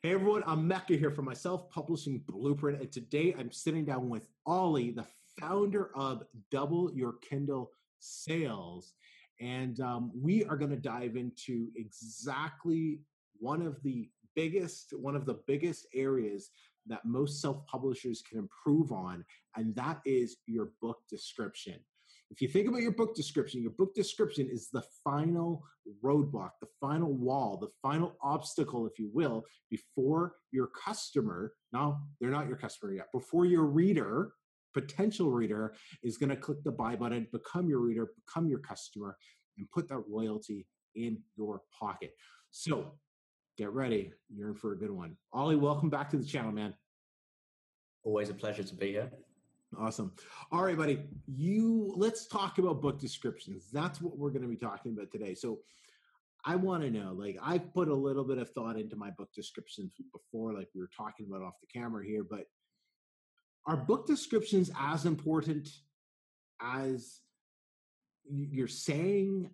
Hey everyone, I'm Mecca here from my self-publishing blueprint, and today I'm sitting down with Ollie, the founder of Double Your Kindle Sales, and we are going to dive into exactly one of the biggest areas that most self-publishers can improve on, and that is your book description. If you think about your book description is the final roadblock, the final wall, the final obstacle, if you will, before your customer, no, they're not your customer yet, before your reader, potential reader, is going to click the buy button, become your reader, become your customer, and put that royalty in your pocket. So get ready. You're in for a good one. Ollie, welcome back to the channel, man. Always a pleasure to be here. Awesome. All right, buddy. Let's talk about book descriptions. That's what we're going to be talking about today. So I want to know, I've put a little bit of thought into my book descriptions before, like we were talking about off the camera here, but are book descriptions as important as you're saying?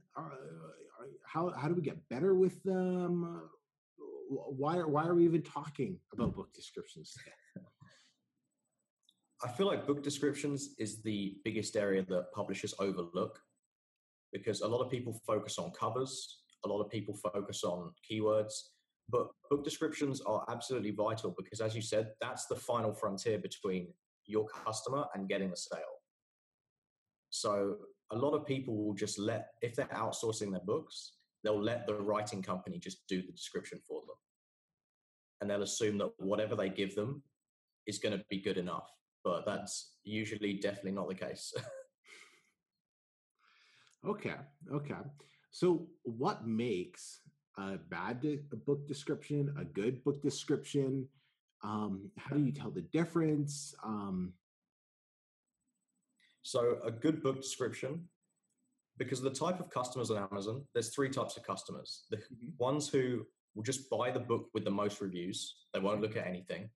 How do we get better with them? Why are we even talking about book descriptions today? I feel like book descriptions is the biggest area that publishers overlook because a lot of people focus on covers, a lot of people focus on keywords, but book descriptions are absolutely vital because, as you said, that's the final frontier between your customer and getting a sale. So a lot of people will just if they're outsourcing their books, they'll let the writing company just do the description for them. And they'll assume that whatever they give them is going to be good enough. But that's usually definitely not the case. Okay. So what makes a book description, a good book description? How do you tell the difference? So a good book description, because of the type of customers on Amazon, there's three types of customers. The ones who will just buy the book with the most reviews. They won't look at anything.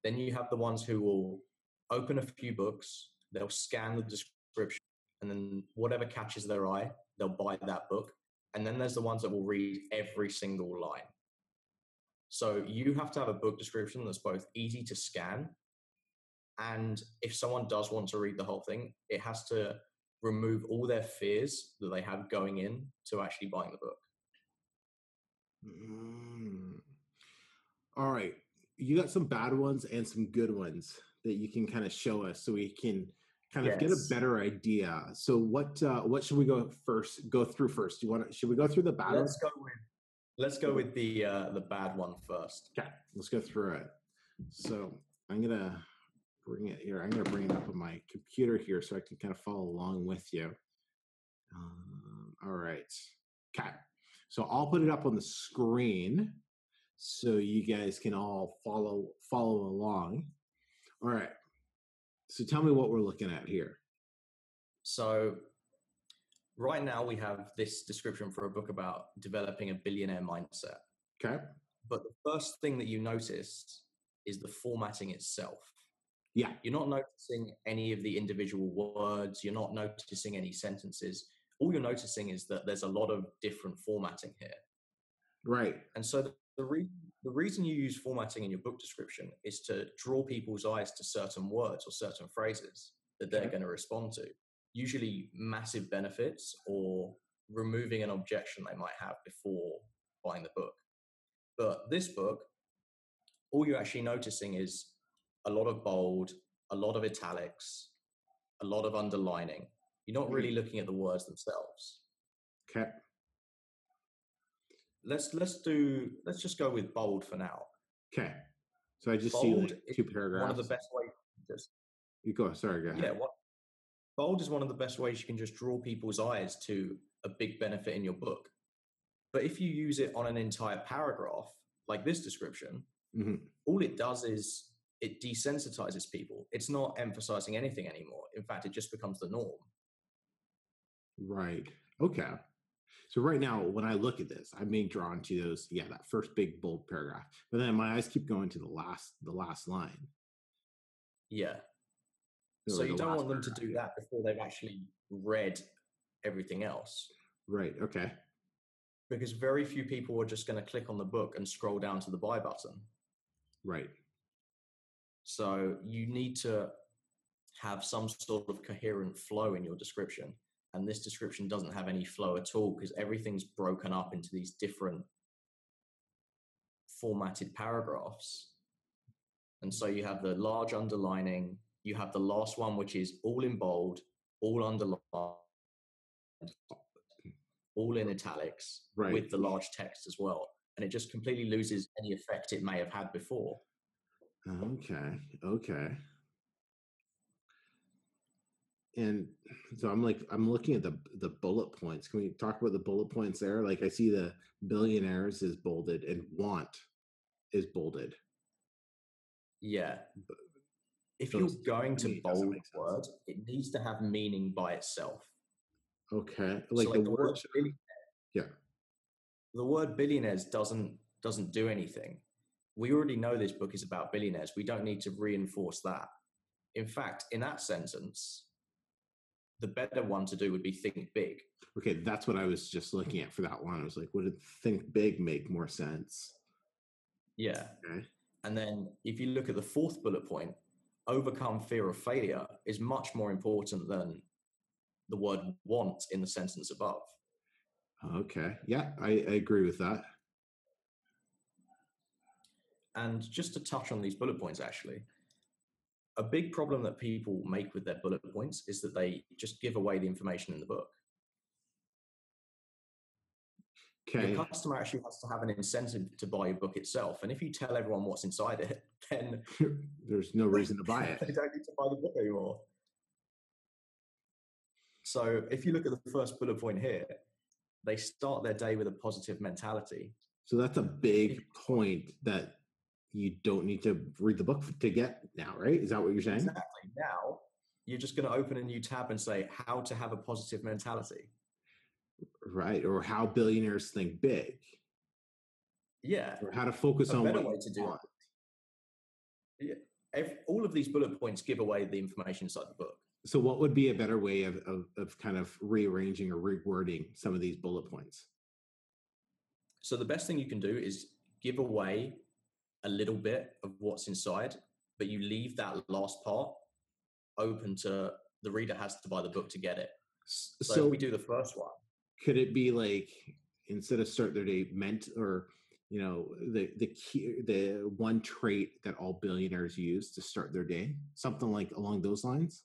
Then you have the ones who will open a few books, they'll scan the description, and then whatever catches their eye, they'll buy that book. And then there's the ones that will read every single line. So you have to have a book description that's both easy to scan, and if someone does want to read the whole thing, it has to remove all their fears that they have going in to actually buying the book. All right. You got some bad ones and some good ones that you can kind of show us so we can kind of get a better idea. So what should we go through first? Should we go through the bad ones? Let's go with the bad one first. Okay, let's go through it. So I'm going to bring it here. I'm going to bring it up on my computer here so I can kind of follow along with you. All right. Okay. So I'll put it up on the screen so you guys can all follow along. All right. So tell me what we're looking at here. So right now we have this description for a book about developing a billionaire mindset. Okay. But the first thing that you notice is the formatting itself. Yeah. You're not noticing any of the individual words. You're not noticing any sentences. All you're noticing is that there's a lot of different formatting here. Right. And so the reason you use formatting in your book description is to draw people's eyes to certain words or certain phrases that they're going to respond to. Usually massive benefits or removing an objection they might have before buying the book. But this book, all you're actually noticing is a lot of bold, a lot of italics, a lot of underlining. You're not really looking at the words themselves. Okay. Let's just go with bold for now. Okay. So I just bold see two paragraphs. One of the best ways. You go. Sorry, go ahead. Yeah. Bold is one of the best ways you can just draw people's eyes to a big benefit in your book. But if you use it on an entire paragraph, like this description, all it does is it desensitizes people. It's not emphasizing anything anymore. In fact, it just becomes the norm. Right. Okay. So right now, when I look at this, I'm being drawn to that first big bold paragraph. But then my eyes keep going to the last line. Yeah. So you don't want them to do that before they've actually read everything else. Right. Okay. Because very few people are just going to click on the book and scroll down to the buy button. Right. So you need to have some sort of coherent flow in your description. And this description doesn't have any flow at all because everything's broken up into these different formatted paragraphs. And so you have the large underlining, you have the last one, which is all in bold, all underlined, all in italics, Right. with the large text as well. And it just completely loses any effect it may have had before. Okay. And so I'm looking at the bullet points. Can we talk about the bullet points there? Like I see the billionaires is bolded and want is bolded. Yeah. If you're going to bold a word, it needs to have meaning by itself. Okay. Like the word billionaire. Yeah. The word billionaires doesn't do anything. We already know this book is about billionaires. We don't need to reinforce that. In fact, in that sentence, the better one to do would be think big. Okay, that's what I was just looking at for that one. I was like, would it think big make more sense? Yeah. Okay. And then if you look at the fourth bullet point, overcome fear of failure is much more important than the word want in the sentence above. Okay. Yeah, I agree with that. And just to touch on these bullet points, actually, a big problem that people make with their bullet points is that they just give away the information in the book. Okay. Your customer actually has to have an incentive to buy your book itself. And if you tell everyone what's inside it, then there's no reason to buy it. They don't need to buy the book anymore. So if you look at the first bullet point here, they start their day with a positive mentality. So that's a big point that you don't need to read the book to get now, right? Is that what you're saying? Exactly. Now, you're just going to open a new tab and say, how to have a positive mentality. Right. Or how billionaires think big. Yeah. Or how to focus on better what way to do it. Yeah. All of these bullet points give away the information inside the book. So what would be a better way of kind of rearranging or rewording some of these bullet points? So the best thing you can do is give away a little bit of what's inside, but you leave that last part open to the reader has to buy the book to get it. So if we do the first one. Could it be like, instead of start their day meant, or, you know, the one trait that all billionaires use to start their day, something like along those lines?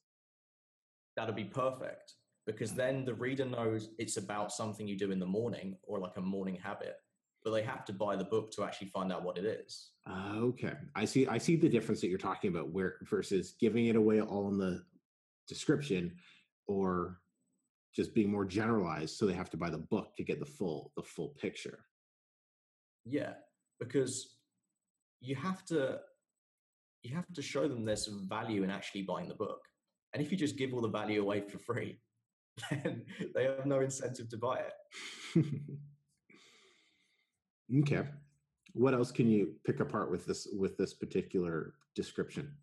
That'd be perfect, because then the reader knows it's about something you do in the morning or like a morning habit, but they have to buy the book to actually find out what it is. Okay. I see the difference that you're talking about, where versus giving it away all in the description, or just being more generalized, so they have to buy the book to get the full picture. Yeah, because you have to show them there's some value in actually buying the book. And if you just give all the value away for free, then they have no incentive to buy it. Okay. What else can you pick apart with this particular description?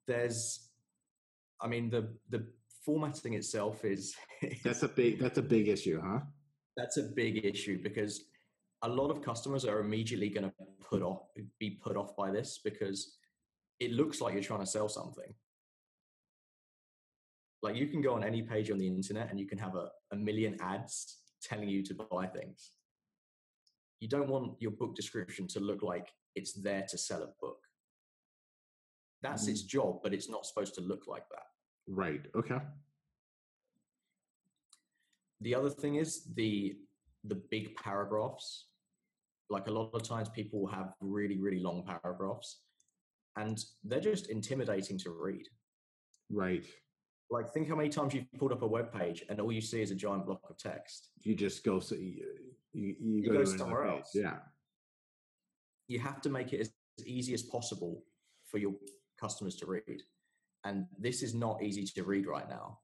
I mean, the formatting itself is that's a big issue, huh? That's a big issue, because a lot of customers are immediately going to be put off by this, because it looks like you're trying to sell something. Like, you can go on any page on the internet and you can have a million ads telling you to buy things. You don't want your book description to look like it's there to sell a book. That's its job, but it's not supposed to look like that. Right. Okay. The other thing is the big paragraphs. Like, a lot of times people have really, really long paragraphs, and they're just intimidating to read. Right. Like, think how many times you've pulled up a web page and all you see is a giant block of text. You just go, so you go somewhere else. Yeah. You have to make it as easy as possible for your customers to read. And this is not easy to read right now.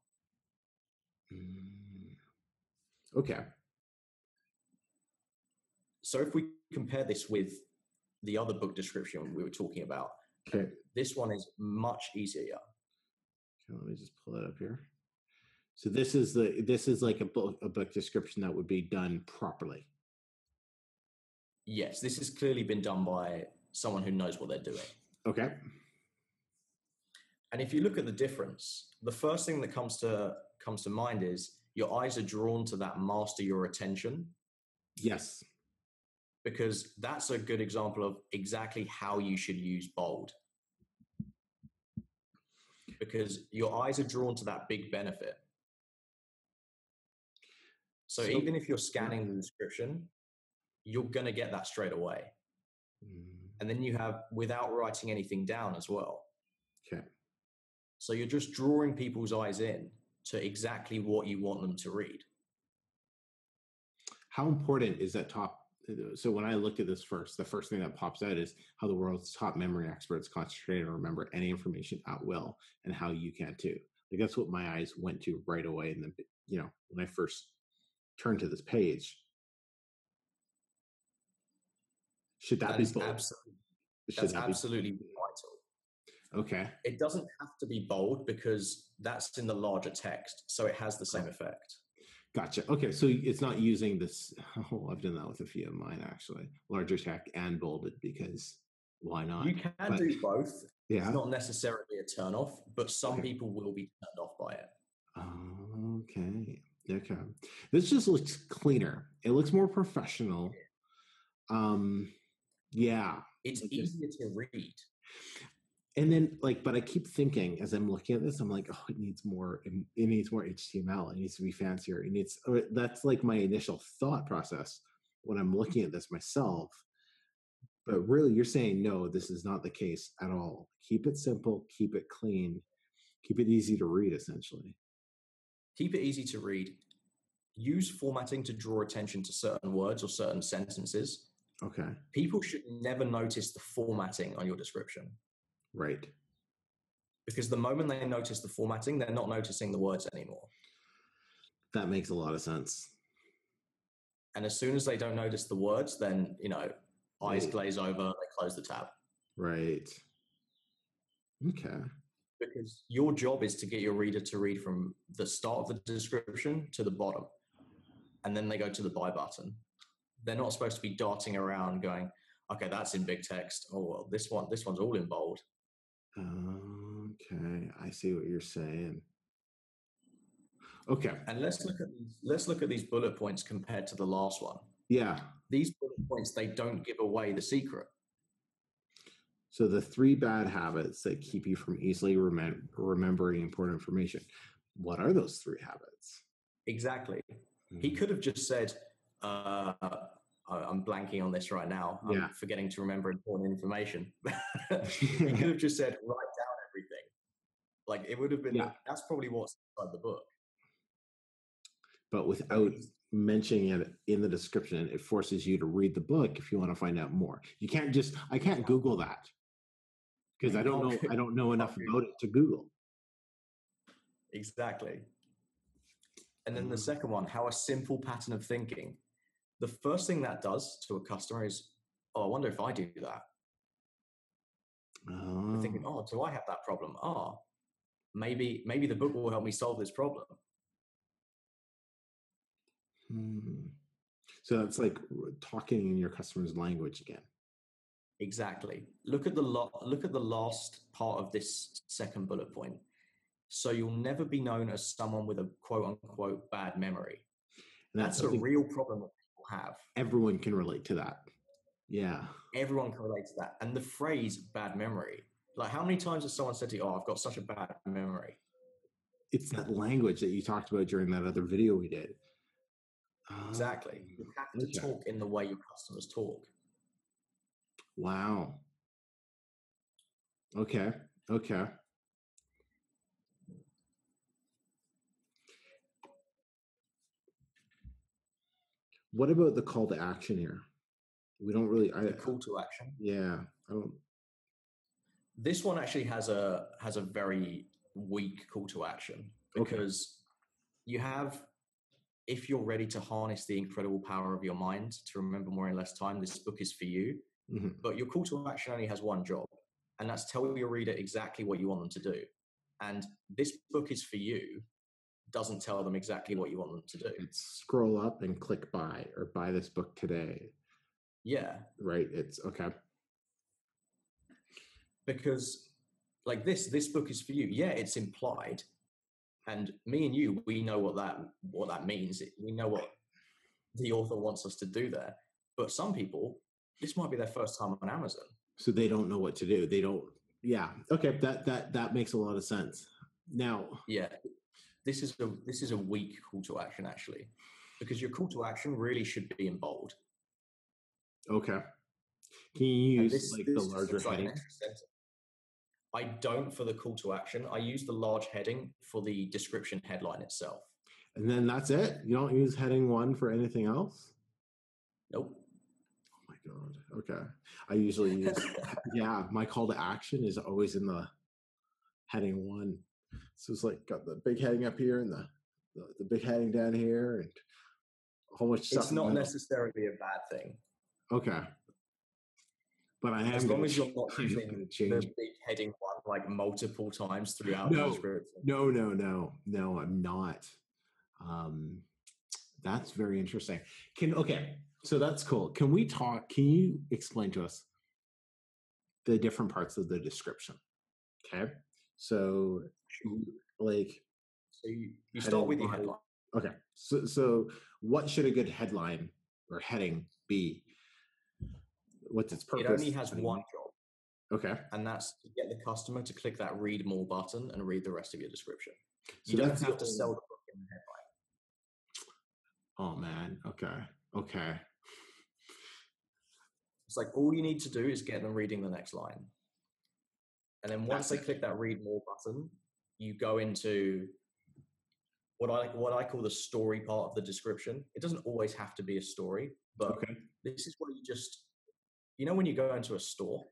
Okay. So if we compare this with the other book description we were talking about, okay, this one is much easier. Okay, let me just pull it up here. So this is like a book description that would be done properly. Yes, this has clearly been done by someone who knows what they're doing. Okay. And if you look at the difference, the first thing that comes to mind is your eyes are drawn to that master your attention. Yes. Because that's a good example of exactly how you should use bold. Because your eyes are drawn to that big benefit. So even if you're scanning the description, you're going to get that straight away. And then you have without writing anything down as well. Okay. So you're just drawing people's eyes in to exactly what you want them to read. How important is that top? So when I looked at this the first thing that pops out is how the world's top memory experts concentrate and remember any information at will, and how you can too. Like that's what my eyes went to right away. And then, when I first turned to this page, should that be bold? That's absolutely vital. Okay. It doesn't have to be bold because that's in the larger text, so it has the same effect. Gotcha. Okay, so it's not using this. Oh, I've done that with a few of mine actually. Larger text and bolded, because why not? You can do both. Yeah. It's not necessarily a turn-off, but some people will be turned off by it. Okay. This just looks cleaner. It looks more professional. Yeah. It's easier to read. And then, but I keep thinking as I'm looking at this, I'm like, oh, it needs more HTML. It needs to be fancier. That's like my initial thought process when I'm looking at this myself. But really, you're saying, no, this is not the case at all. Keep it simple, keep it clean, keep it easy to read, essentially. Keep it easy to read. Use formatting to draw attention to certain words or certain sentences. Okay. People should never notice the formatting on your description. Right. Because the moment they notice the formatting, they're not noticing the words anymore. That makes a lot of sense. And as soon as they don't notice the words, then, eyes glaze over, they close the tab. Right. Okay. Because your job is to get your reader to read from the start of the description to the bottom. And then they go to the buy button. They're not supposed to be darting around going, okay, that's in big text. Oh, well, this one's all in bold. Okay, I see what you're saying. Okay. And let's look at these bullet points compared to the last one. Yeah. These bullet points, they don't give away the secret. So the 3 bad habits that keep you from easily remembering important information. What are those 3 habits? Exactly. He could have just said, I'm blanking on this right now. I'm forgetting to remember important information. He could have just said, write down everything. Like it would have been, that's probably what's inside the book. But without mentioning it in the description, it forces you to read the book if you want to find out more. I can't Google that because I don't know enough about it to Google. Exactly. And then the second one, how a simple pattern of thinking. The first thing that does to a customer is, oh, I wonder if I do that. They're thinking, oh, do I have that problem? Maybe the book will help me solve this problem. So that's like talking in your customer's language again. Exactly. Look at the last part of this second bullet point. So you'll never be known as someone with a quote unquote bad memory. And that's a real problem that people have. Everyone can relate to that. Yeah. Everyone can relate to that. And the phrase bad memory, like how many times has someone said to you, oh, I've got such a bad memory? It's that language that you talked about during that other video we did. Exactly. You have to talk in the way your customers talk. Wow. Okay. What about the call to action here? We don't really. The call to action. Yeah. I don't. This one actually has a very weak call to action because you have, if you're ready to harness the incredible power of your mind to remember more in less time, this book is for you. Mm-hmm. But your call to action only has one job, and that's tell your reader exactly what you want them to do. And this book is for you doesn't tell them exactly what you want them to do. It's scroll up and click buy, or buy this book today. Yeah. Right. It's okay. Because like this book is for you. Yeah, it's implied. And me and you, we know what that means. We know what the author wants us to do there. But some people, this might be their first time on Amazon. So they don't know what to do. They don't. Yeah. Okay. That makes a lot of sense. Now. Yeah. This is a weak call to action, actually, because your call to action really should be in bold. Okay. Can you use the larger heading? I don't for the call to action. I use the large heading for the description headline itself. And then that's it? You don't use heading 1 for anything else? Nope. Oh my God. Okay. I usually use, my call to action is always in the heading 1. So it's like got the big heading up here and the big heading down here and a whole bunch of stuff. It's not necessarily a bad thing. Okay. But I am as long as you're not using the big heading 1 like multiple times throughout the description. No, I'm not. That's very interesting. So that's cool. Can you explain to us the different parts of the description? Okay. So you start with your headline. Okay. So what should a good headline or heading be? What's its purpose? It only has one job. Okay. And that's to get the customer to click that read more button and read the rest of your description. So you don't have to sell the book in the headline. Oh man. Okay. It's like all you need to do is get them reading the next line. And then once they click that read more button, you go into what I call the story part of the description. It doesn't always have to be a story, but this is what you know when you go into a store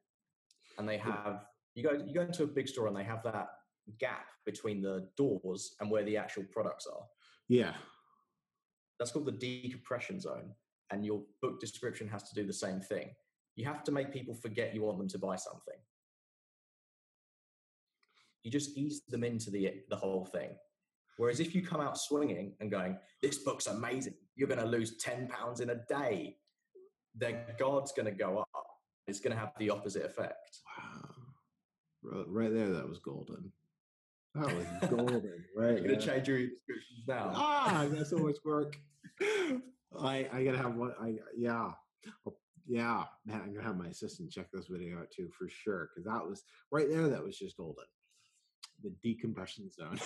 and they have you go into a big store and they have that gap between the doors and where the actual products are. Yeah. That's called the decompression zone. And your book description has to do the same thing. You have to make people forget you want them to buy something. You just ease them into the whole thing. Whereas if you come out swinging and going, this book's amazing, you're going to lose 10 pounds in a day, their guard's going to go up. It's going to have the opposite effect. Wow. Right there, that was golden. That was golden. Right. You're going to change your descriptions now. I got so much work. I got to have one. Yeah. Man, I'm going to have my assistant check this video out too, for sure. Because that was right there. That was just golden. The decompression zone.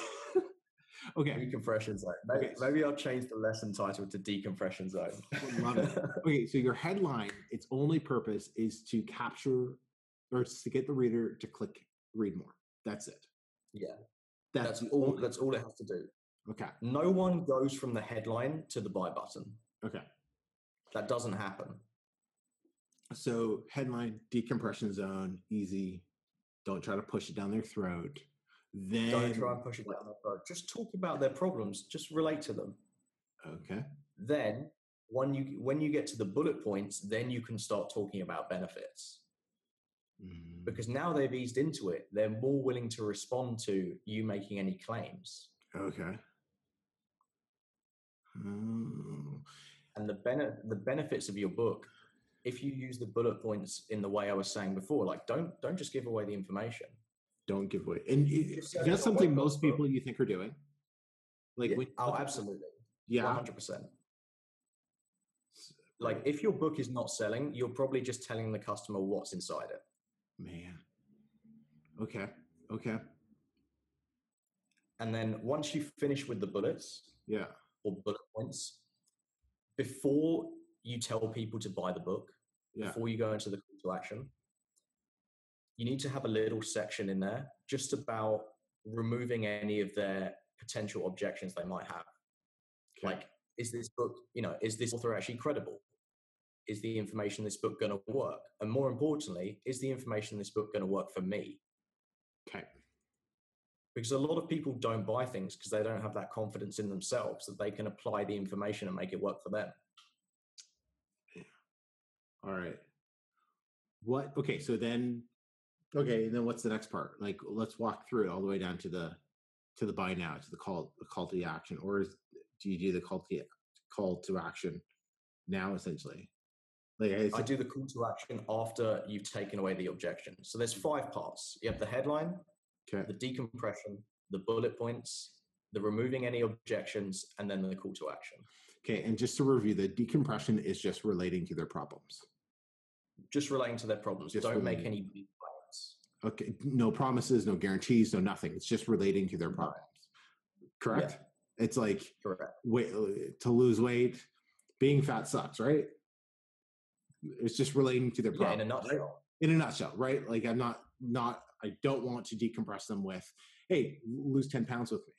Okay. Decompression zone. Maybe I'll change the lesson title to decompression zone. Love it. Okay. So your headline, its only purpose is to capture or to get the reader to click read more. That's it. Yeah. That's all it has to do. Okay. No one goes from the headline to the buy button. Okay. That doesn't happen. So headline, decompression zone, easy. Don't try to push it down their throat. Then don't try and push it down their throat. Just talk about their problems. Just relate to them. Okay. Then when you get to the bullet points, then you can start talking about benefits. Because now they've eased into it, they're more willing to respond to you making any claims. Okay. And the benefits of your book, if you use the bullet points in the way I was saying before, like don't just give away the information. Don't give away. And that's something most people you think are doing. Like absolutely. Yeah. 100%. Like if your book is not selling, you're probably just telling the customer what's inside it. Man. Okay. And then once you finish with the bullets, or bullet points, before you tell people to buy the book, before you go into the call to action, you need to have a little section in there just about removing any of their potential objections they might have. Okay. Like, is this book, is this author actually credible? Is the information in this book going to work? And more importantly, is the information in this book going to work for me? Okay. Because a lot of people don't buy things because they don't have that confidence in themselves that they can apply the information and make it work for them. Yeah. All right. And then what's the next part? Like, let's walk through it all the way down to the buy now, to the call to the action, or do you do the call to action now, essentially? I do the call to action after you've taken away the objection. So there's 5 parts. You have the headline, the decompression, the bullet points, the removing any objections, and then the call to action. Okay, and just to review, the decompression is just relating to their problems. Just relating to their problems. Just don't make any big claims. Okay, no promises, no guarantees, no nothing. It's just relating to their problems. Correct? Yeah. It's like, to lose weight, being fat sucks, right? It's just relating to their problem. Yeah, in a nutshell. Right? In a nutshell, right? Like I don't want to decompress them with, hey, lose 10 pounds with me.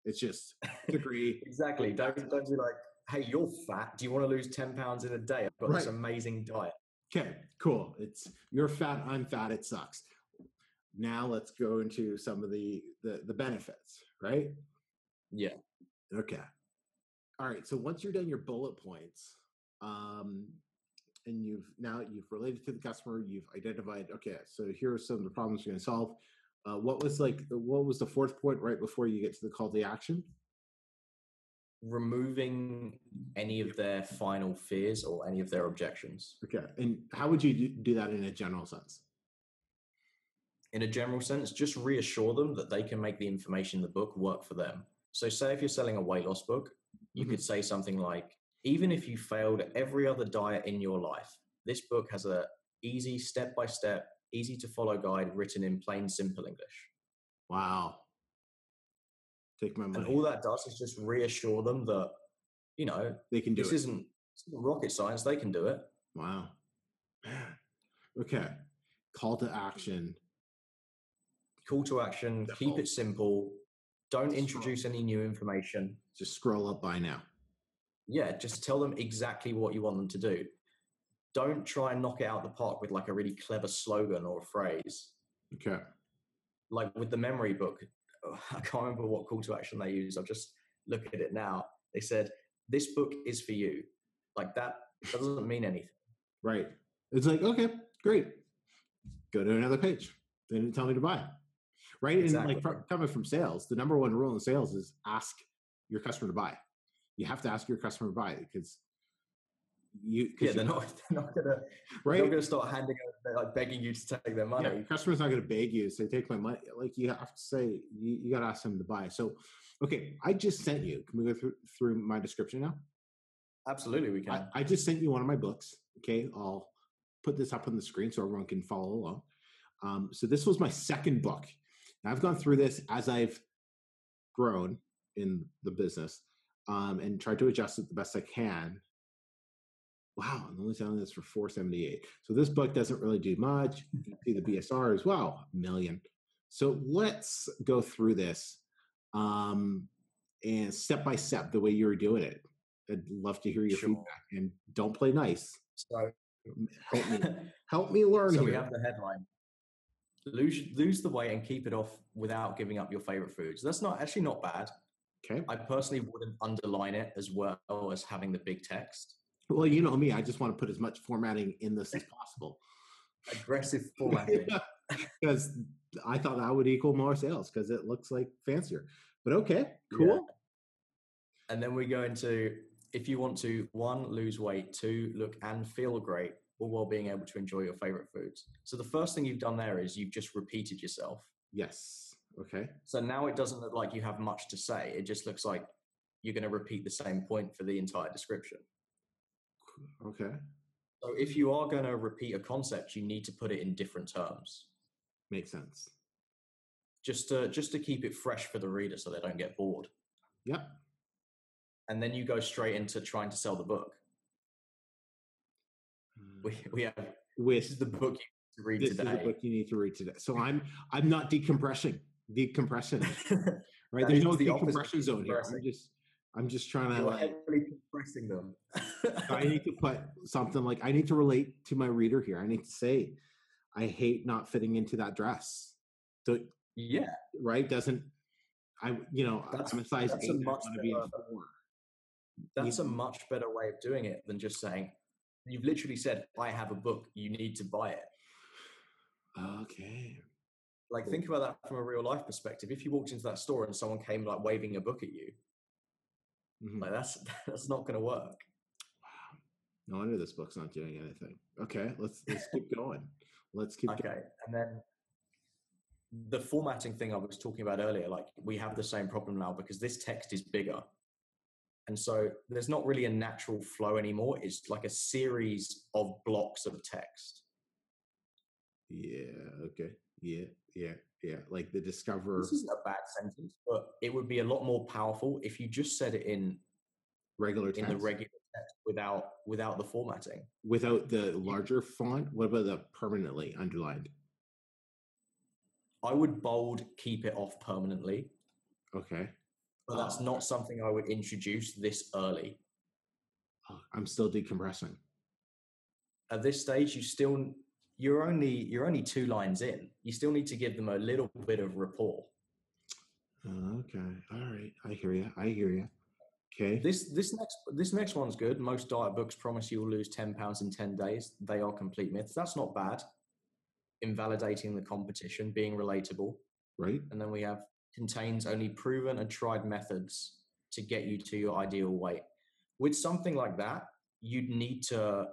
It's just degree. Exactly. Don't be like, hey, you're fat. Do you want to lose 10 pounds in a day? I've got this amazing diet. Okay, cool. It's you're fat, I'm fat, it sucks. Now let's go into some of the benefits, right? Yeah. Okay. All right. So once you're done your bullet points, and you've related to the customer, you've identified, okay, so here are some of the problems you're going to solve. What was the 4th point right before you get to the call to action? Removing any of their final fears or any of their objections. Okay. And how would you do that in a general sense? In a general sense, just reassure them that they can make the information in the book work for them. So say if you're selling a weight loss book, you could say something like, even if you failed every other diet in your life, this book has a easy step-by-step, easy to follow guide written in plain, simple English. Wow. Take my money. And all that does is just reassure them that, they can do it. This isn't rocket science. They can do it. Wow. Okay. Call to action. Call to action. Keep it simple. Don't introduce any new information. Just scroll up by now. Yeah, just tell them exactly what you want them to do. Don't try and knock it out of the park with like a really clever slogan or a phrase. Okay. Like with the memory book, I can't remember what call to action they use. I'll just look at it now. They said, this book is for you. Like that doesn't mean anything. Right. It's like, okay, great. Go to another page. They didn't tell me to buy. Right. Exactly. And like coming from sales, the number one rule in sales is ask your customer to buy. You have to ask your customer to buy because they're not gonna they're not gonna start begging you to take their money. Yeah, your customer's not gonna beg you to say take my money. Like you have to say you gotta ask them to buy. So okay, I just sent you. Can we go through my description now? Absolutely, we can. I just sent you one of my books. Okay, I'll put this up on the screen so everyone can follow along. So this was my 2nd book. Now I've gone through this as I've grown in the business and tried to adjust it the best I can. Wow, I'm only selling this for $478. So this book doesn't really do much. You can see the BSR as well, 1 million. So let's go through this and step by step the way you were doing it. I'd love to hear your feedback. And don't play nice. So help me learn. So we have the headline: lose the weight and keep it off without giving up your favorite foods. That's not bad. Okay. I personally wouldn't underline it as well as having the big text. Well, you know me, I just want to put as much formatting in this as possible. Aggressive formatting. Because I thought that would equal more sales because it looks like fancier. But okay, cool. Yeah. And then we go into, if you want to, 1, lose weight, 2, look and feel great, all while being able to enjoy your favorite foods. So the first thing you've done there is you've just repeated yourself. Yes. Okay. So now it doesn't look like you have much to say. It just looks like you're going to repeat the same point for the entire description. Okay. So if you are going to repeat a concept, you need to put it in different terms. Makes sense. Just to keep it fresh for the reader so they don't get bored. Yep. And then you go straight into trying to sell the book. We have this is the book you need to read today. This is the book you need to read today. So I'm not decompressing. Right? There's no decompression zone here. I'm just trying to heavily compressing them. I need to put something like I need to relate to my reader here. I need to say, I hate not fitting into that dress. So yeah, right? I'm a size 8. I want to be a 4. That's a much better way of doing it than just saying, you've literally said, I have a book, you need to buy it. Okay. Like, think about that from a real life perspective. If you walked into that store and someone came like waving a book at you, like that's not going to work. Wow. No wonder this book's not doing anything. Okay, let's keep going. Let's keep Okay, and then the formatting thing I was talking about earlier, like we have the same problem now because this text is bigger. And so there's not really a natural flow anymore. It's like a series of blocks of text. Yeah, okay. Yeah. Like the Discover. This isn't a bad sentence, but it would be a lot more powerful if you just said it in regular text. In the regular text without the formatting. Without the larger font? What about the permanently underlined? I would bold, keep it off permanently. Okay. But that's not something I would introduce this early. I'm still decompressing. At this stage, you're only 2 lines in. You still need to give them a little bit of rapport. Okay. All right. I hear you. Okay. This next one's good. Most diet books promise you will lose 10 pounds in 10 days. They are complete myths. That's not bad. Invalidating the competition, being relatable. Right. And then we have contains only proven and tried methods to get you to your ideal weight. With something like that, you'd need to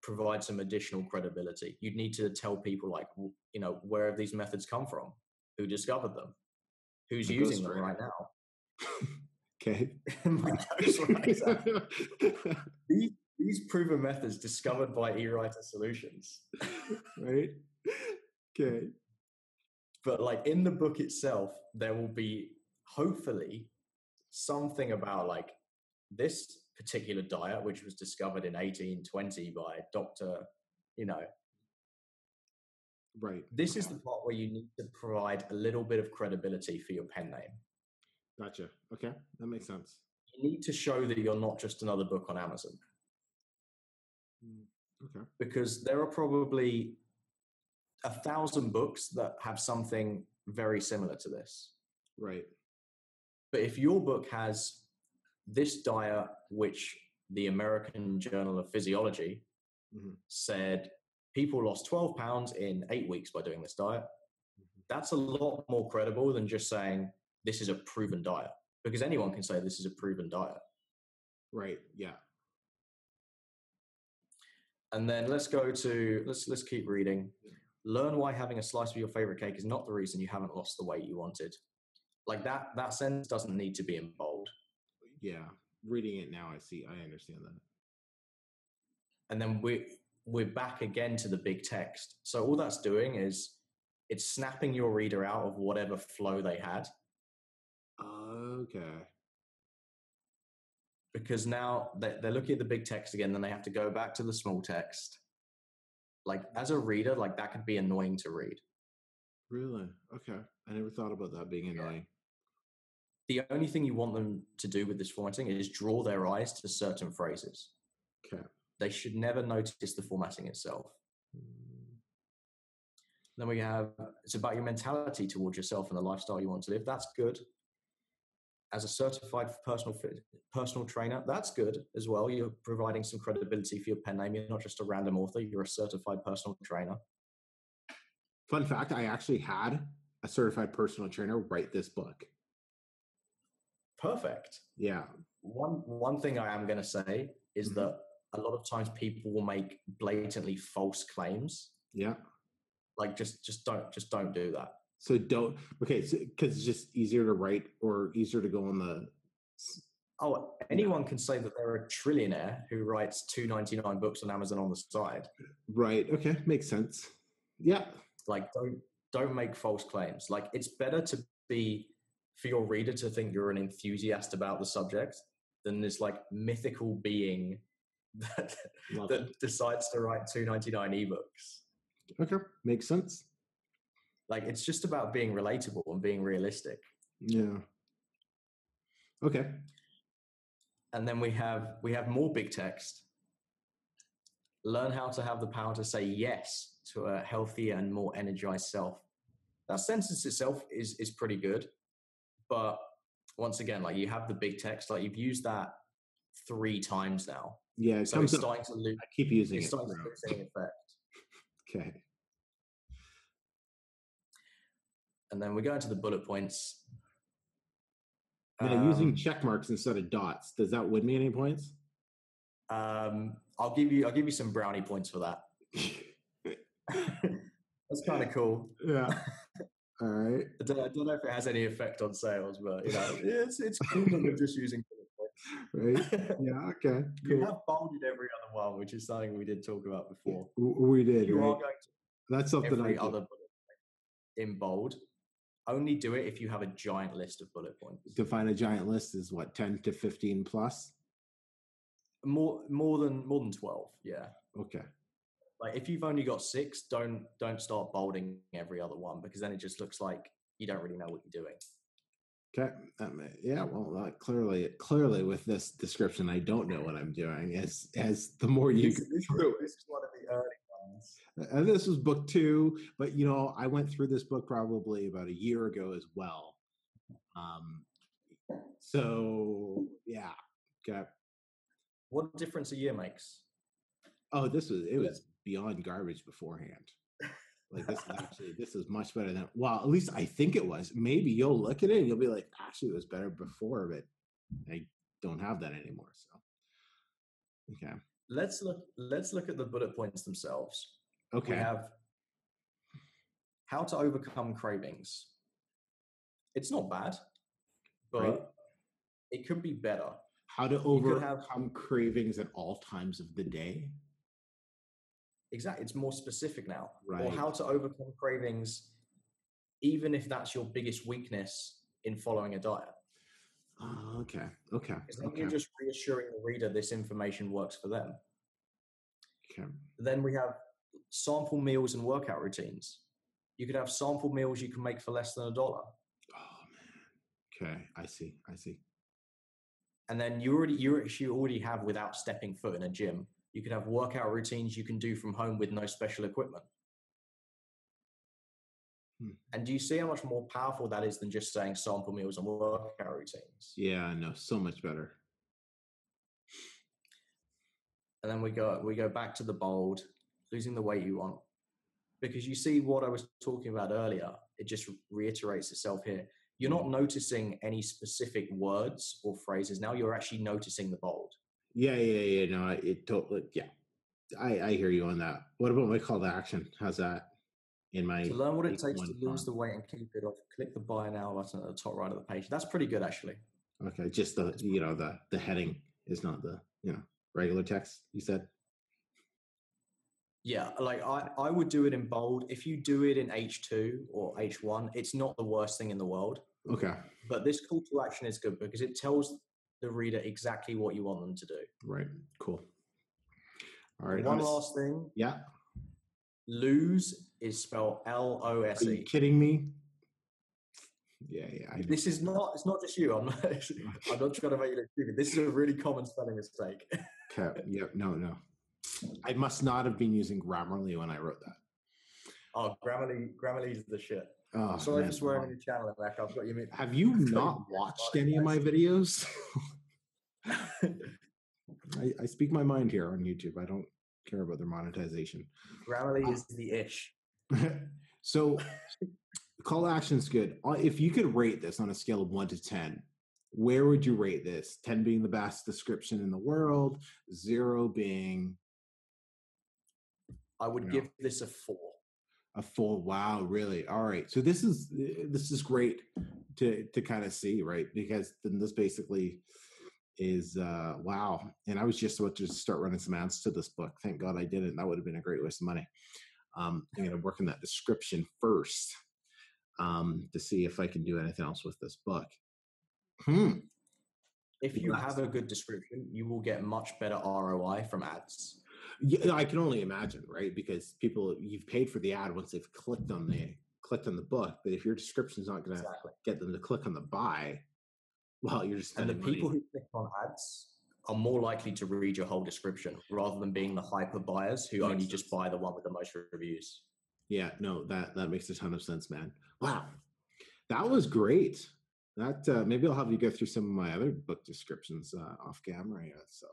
provide some additional credibility. You'd need to tell people, like, you know, where have these methods come from? Who discovered them? Who's using them right now? Okay. My ghostwriter. These proven methods discovered by eWriter Solutions. Right. Okay. But like in the book itself, there will be hopefully something about like this particular diet, which was discovered in 1820 by Dr. You know. Right. This is the part where you need to provide a little bit of credibility for your pen name. Gotcha. Okay. That makes sense. You need to show that you're not just another book on Amazon. Okay. Because there are probably 1,000 books that have something very similar to this. Right. But if your book has this diet, which the American Journal of Physiology said people lost 12 pounds in 8 weeks by doing this diet, that's a lot more credible than just saying this is a proven diet, because anyone can say this is a proven diet. Right. Yeah. And then let's keep reading. Learn why having a slice of your favorite cake is not the reason you haven't lost the weight you wanted. Like that sentence doesn't need to be in bold. Yeah. Reading it now, I understand that. And then we're back again to the big text. So all that's doing is it's snapping your reader out of whatever flow they had. Okay. Because now they're looking at the big text again, then they have to go back to the small text. Like as a reader, like that could be annoying to read. Really? Okay. I never thought about that being annoying. The only thing you want them to do with this formatting is draw their eyes to certain phrases. Okay. They should never notice the formatting itself. Then we have, it's about your mentality towards yourself and the lifestyle you want to live. That's good. As a certified personal trainer, that's good as well. You're providing some credibility for your pen name. You're not just a random author. You're a certified personal trainer. Fun fact, I actually had a certified personal trainer write this book. Perfect. Yeah. One thing I am going to say is that a lot of times people will make blatantly false claims. Yeah. Like just don't do that. So don't, okay, because it's just easier to write or easier to go on the. Oh, anyone can say that they're a trillionaire who writes $2.99 books on Amazon on the side. Right. Okay. Makes sense. Yeah. Like don't make false claims. Like it's better to be, for your reader to think you're an enthusiast about the subject than this like mythical being that decides to write $2.99 ebooks. Okay. Makes sense. Like it's just about being relatable and being realistic. Yeah. Okay. And then we have more big text. Learn how to have the power to say yes to a healthier and more energized self. That sentence itself is pretty good. But once again, like you have the big text, like you've used that 3 times now. Yeah. So it's starting to lose. I keep using it. It's starting to lose any effect. Okay. And then we go into the bullet points. Now, using check marks instead of dots, does that win me any points? I'll give you some brownie points for that. That's kind of cool. Yeah. All right. I don't know if it has any effect on sales, but it's cool that we're just using right. Yeah. Okay. Cool. You have bolded every other one, which is something we did talk about before. We did. You right? are going to That's something every I do. other bullet point in bold. Only do it if you have a giant list of bullet points. Define a giant list is what, 10 to 15 plus? More than 12. Yeah. Okay. Like if you've only got 6, don't start bolding every other one, because then it just looks like you don't really know what you're doing. Okay. Yeah. Well, clearly with this description, I don't know what I'm doing. As the more you go through, this is one of the early ones. And this was book 2, but I went through this book probably about a year ago as well. So yeah. Okay. What difference a year makes? Oh, it was beyond garbage beforehand. Like this is much better than, well, at least I think it was. Maybe you'll look at it and you'll be like, actually, it was better before, but I don't have that anymore. So, okay. Let's look at the bullet points themselves. Okay. We have how to overcome cravings. It's not bad, but it could be better. How to overcome cravings at all times of the day. Exactly. It's more specific now. Right. Or how to overcome cravings, even if that's your biggest weakness in following a diet. Oh, okay. Okay. Because then you're just reassuring the reader this information works for them. Okay. Then we have sample meals and workout routines. You could have sample meals you can make for less than $1. Oh man. Okay. I see. And then you already have without stepping foot in a gym. You could have workout routines you can do from home with no special equipment. And do you see how much more powerful that is than just saying sample meals and workout routines? Yeah, no, so much better. And then we go back to the bold, losing the weight you want. Because you see what I was talking about earlier, it just reiterates itself here. You're not noticing any specific words or phrases now. You're actually noticing the bold. Yeah. No, it totally. Yeah, I hear you on that. What about my call to action? How's that? To learn what it takes to lose the weight and keep it off, click the buy now button at the top right of the page. That's pretty good, actually. Okay, just the heading is not the regular text you said. Yeah, like I would do it in bold. If you do it in H2 or H1, it's not the worst thing in the world. Okay. But this call to action is good because it tells the reader exactly what you want them to do. Right. Cool. All right. One last thing. Yeah. Lose is spelled LOSE. Are you kidding me? Yeah. This is not. It's not just you. I'm not trying to make you look stupid. This is a really common spelling mistake. Okay. Yep. No. I must not have been using Grammarly when I wrote that. Oh, Grammarly is the shit. Oh, sorry for swearing on your channel, Mac. I've got you. Have you not watched any of my videos? I speak my mind here on YouTube. I don't care about their monetization. Grammarly is the ish. So call to action is good. If you could rate this on a scale of 1 to 10, where would you rate this? 10 being the best description in the world, 0 being... I would give this a 4. A 4. Wow, really? All right. So this is great to kind of see, right? Because then this basically is wow. And I was just about to start running some ads to this book. Thank God I didn't. That would have been a great waste of money. I'm going to work on that description first to see if I can do anything else with this book. If you have a good description, you will get much better ROI from ads. Yeah, I can only imagine, right? Because you've paid for the ad once they've clicked on the book, but if your description is not going to get them to click on the buy, well, you're just spending money. People who click on ads are more likely to read your whole description rather than being the hyper buyers who only just buy the one with the most reviews. Yeah, no, that makes a ton of sense, man. Wow, that was great. That maybe I'll have you go through some of my other book descriptions off camera. So.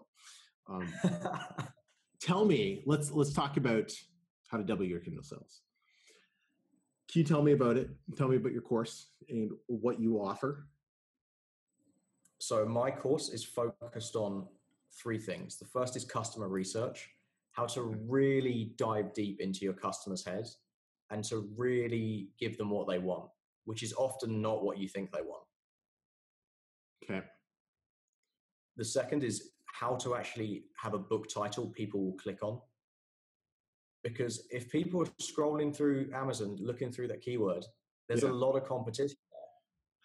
Tell me, let's talk about how to double your Kindle sales. Can you tell me about it? Tell me about your course and what you offer. So my course is focused on three things. The first is customer research, how to really dive deep into your customer's head and to really give them what they want, which is often not what you think they want. Okay. The second is how to actually have a book title people will click on. Because if people are scrolling through Amazon, looking through that keyword, there's a lot of competition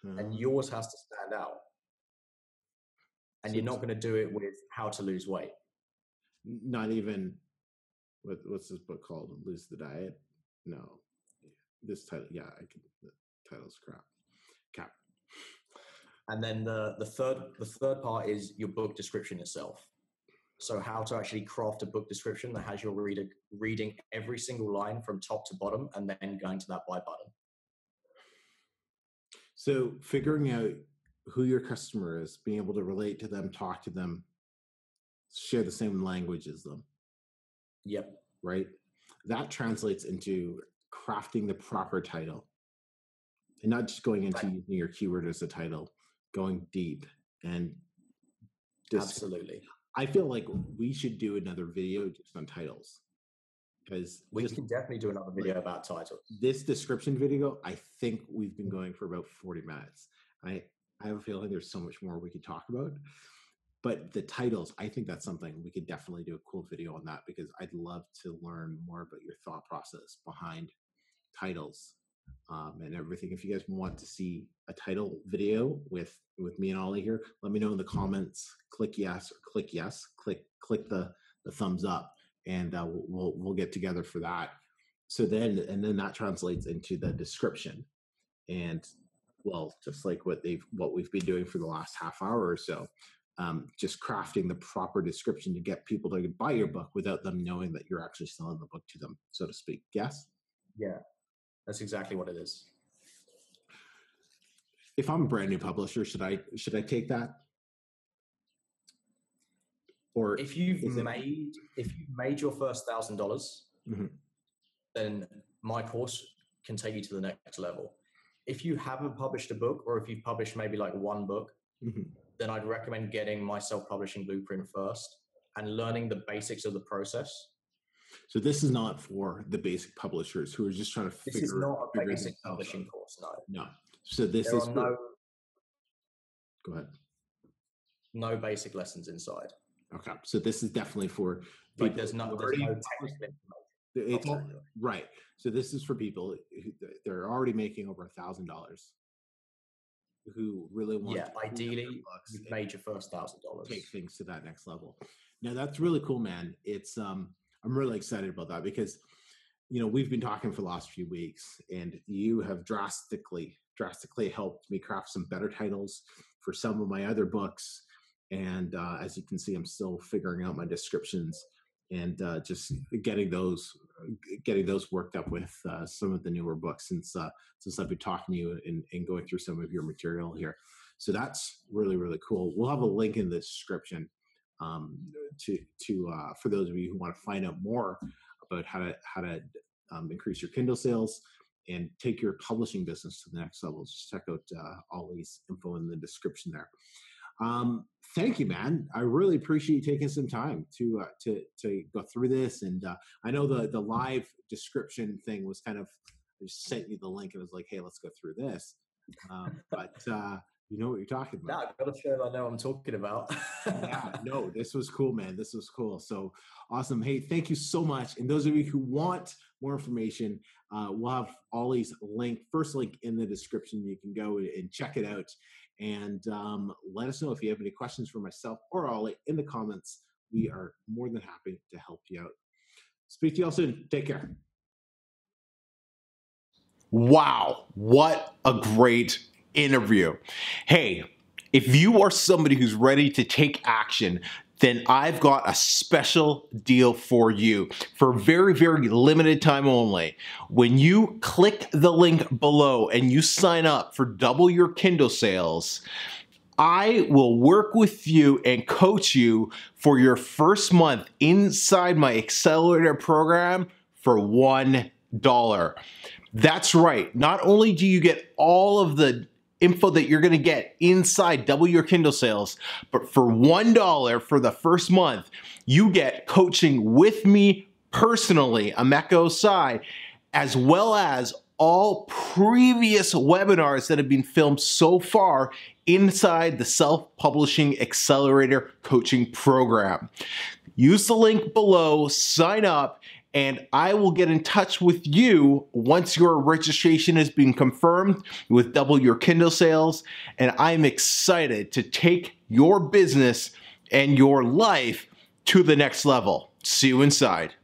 there, and yours has to stand out. And you're not going to do it with how to lose weight. Not even, what's this book called? Lose the Diet? No. This title, yeah, the title's crap. Cap. And then the third part is your book description itself. So how to actually craft a book description that has your reader reading every single line from top to bottom and then going to that buy button. So figuring out who your customer is, being able to relate to them, talk to them, share the same language as them. Yep. Right? That translates into crafting the proper title. And not just going into using your keyword as a title, going deep and absolutely. I feel like we should do another video just on titles, because we can definitely do another video about titles. This description video, I think we've been going for about 40 minutes. I have a feeling there's so much more we could talk about, but the titles, I think that's something we could definitely do a cool video on that, because I'd love to learn more about your thought process behind titles. And everything. If you guys want to see a title video with me and Ollie here, let me know in the comments. Click yes or click yes. Click the thumbs up, and we'll get together for that. So then that translates into the description, and well, just like what we've been doing for the last half hour or so, just crafting the proper description to get people to buy your book without them knowing that you're actually selling the book to them, so to speak. Yes. Yeah. That's exactly what it is. If I'm a brand new publisher, should I take that? Or if you've made your first $1,000, mm-hmm. then my course can take you to the next level. If you haven't published a book, or if you've published maybe like one book, mm-hmm. then I'd recommend getting my self-publishing blueprint first and learning the basics of the process. So this is not for the basic publishers who are just trying to figure. This is not a basic publishing course, no. No. So this is no. Go ahead. No basic lessons inside. Okay. So this is definitely for people. Like there's no technical information. Right. So this is for people who they're already making over $1,000, who really want. Yeah. Ideally, you've made your first $1,000. Take things to that next level. Now that's really cool, man. It's I'm really excited about that, because, we've been talking for the last few weeks, and you have drastically helped me craft some better titles for some of my other books. And as you can see, I'm still figuring out my descriptions and just getting those worked up with some of the newer books since I've been talking to you and going through some of your material here. So that's really, really cool. We'll have a link in the description for those of you who want to find out more about how to increase your Kindle sales and take your publishing business to the next level. Just check out Ollie's info in the description there. Thank you, man. I really appreciate you taking some time to go through this. And I know the live description thing was kind of, I just sent you the link and was like, hey, let's go through this. But you know what you're talking about. Yeah, I've got to show that I know what I'm talking about. Yeah, no, this was cool, man. This was cool. So awesome. Hey, thank you so much. And those of you who want more information, we'll have Ollie's first link in the description. You can go and check it out. And let us know if you have any questions for myself or Ollie in the comments. We are more than happy to help you out. Speak to you all soon. Take care. Wow, what a great interview. Hey, if you are somebody who's ready to take action, then I've got a special deal for you for very, very limited time only. When you click the link below and you sign up for double your Kindle sales, I will work with you and coach you for your first month inside my accelerator program for $1. That's right. Not only do you get all of the info that you're going to get inside Double Your Kindle Sales. But for $1 for the first month, you get coaching with me personally, Emeka Osai, as well as all previous webinars that have been filmed so far inside the Self-Publishing Accelerator Coaching Program. Use the link below, sign up, and I will get in touch with you once your registration has been confirmed with Double Your Kindle Sales. And I'm excited to take your business and your life to the next level. See you inside.